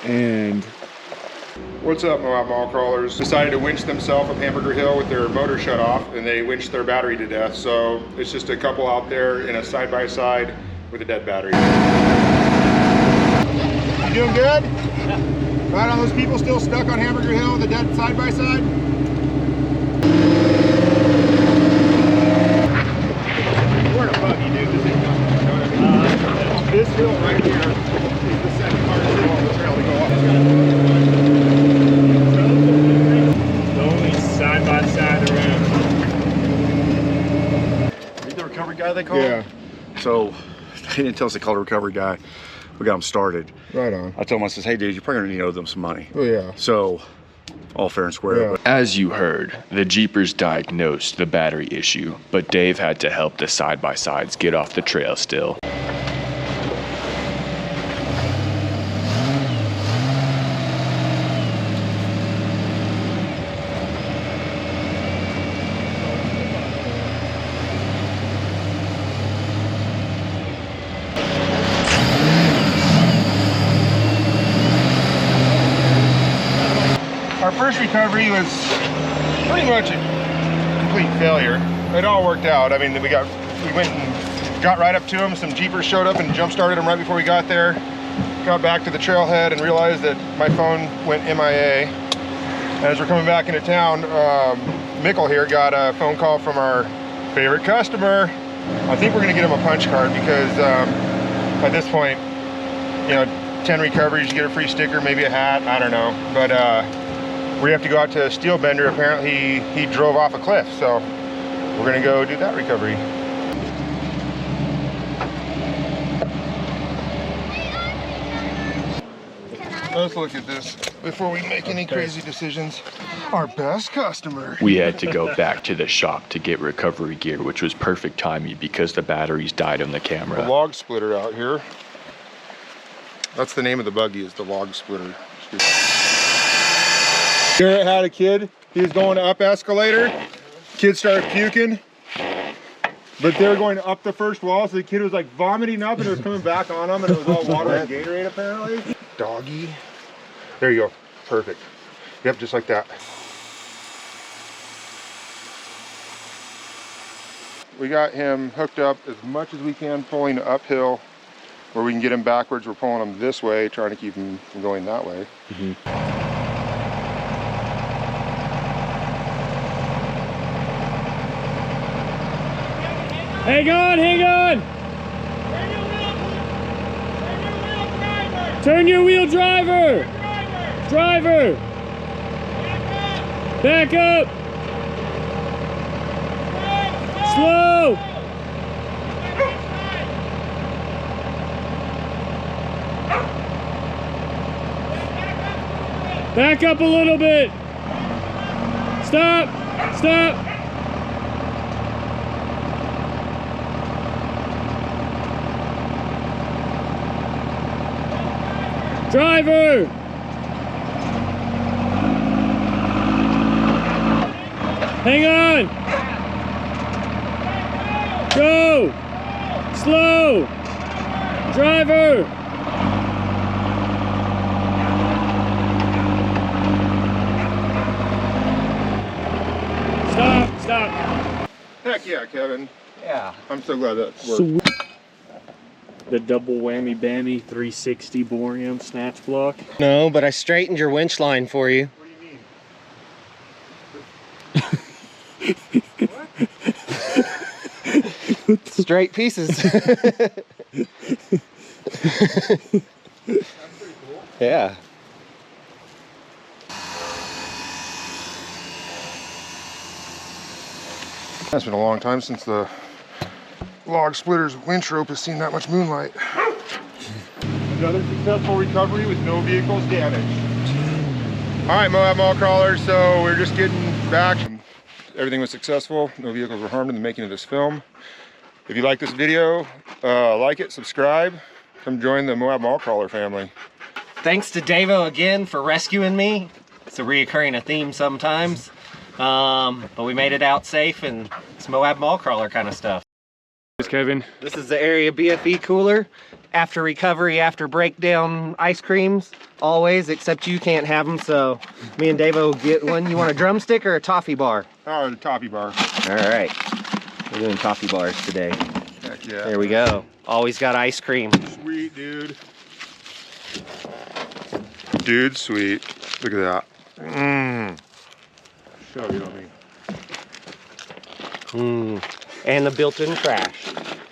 And what's up, Moab Mall Crawlers? Decided to winch themselves up Hamburger Hill with their motor shut off, and they winched their battery to death. So it's just a couple out there in a side-by-side with a dead battery. You doing good? Right on those people still stuck on Hamburger Hill with a dead side-by-side? We're in a buggy, dude. This ain't nothing. You know what I mean? This hill right here is the second hardest hill on the trail to go up. The only side-by-side around. Are you the recovery guy they call? Yeah. So they didn't tell us they called a recovery guy. We got him started. Right on. I told him, I says, hey dude, you're probably gonna need to owe them some money. Oh yeah. So all fair and square. Yeah. But As you heard, the Jeepers diagnosed the battery issue, but Dave had to help the side-by-sides get off the trail still. Our first recovery was pretty much a complete failure. It all worked out. I mean, we went and got right up to them. Some Jeepers showed up and jump started them right before we got there. Got back to the trailhead and realized that my phone went MIA. And as we're coming back into town, Mickal here got a phone call from our favorite customer. I think we're gonna get him a punch card because at this point, you know, 10 recoveries, you get a free sticker, maybe a hat, I don't know. But we have to go out to a steel bender. Apparently he drove off a cliff, so we're gonna go do that recovery. Let's look at this before we make any crazy decisions. Our best customer. We had to go back to the shop to get recovery gear, which was perfect timing because the batteries died on the The camera. log splitter out here. That's the name of the buggy, is the log splitter. Garrett had a kid. He was going up escalator. Kid started puking. But they were going up the first wall, so the kid was like vomiting up and it was coming back on him, and it was all water and Gatorade apparently. Doggy. There you go. Perfect. Yep, just like that. We got him hooked up as much as we can, pulling uphill where we can get him backwards. We're pulling him this way, trying to keep him from going that way. Hang on, hang on! Turn your wheel, driver! Driver! Back up! Slow! Back up a little bit! Stop! Stop! Driver! Hang on! Go! Slow! Driver! Stop! Stop! Heck yeah, Kevin. yeah. I'm so glad that worked. The double whammy bammy 360 Boreum snatch block. No, but I straightened your winch line for you. What do you mean? Straight pieces. That's pretty cool. Yeah. It's been a long time since the log splitter's winch rope has seen that much moonlight. Another successful recovery with no vehicles damaged. All right, Moab Mall Crawlers, so we're just getting back. Everything was successful. No vehicles were harmed in the making of this film. If you like this video, like it, subscribe, come join the Moab Mall Crawler family. Thanks to Davo again for rescuing me. It's a reoccurring theme sometimes. But we made it out safe, and it's Moab Mall Crawler kind of stuff. Kevin. This is the area BFE cooler. after recovery, after breakdown ice creams, always, except you can't have them, so me and Davo will get one. You want a drumstick or a toffee bar? Oh, the toffee bar. All right, we're doing toffee bars today. Heck yeah. There we go. Always got ice cream. Sweet, dude. Dude, sweet. Look at that. Mmm. So yummy. And the built-in trash.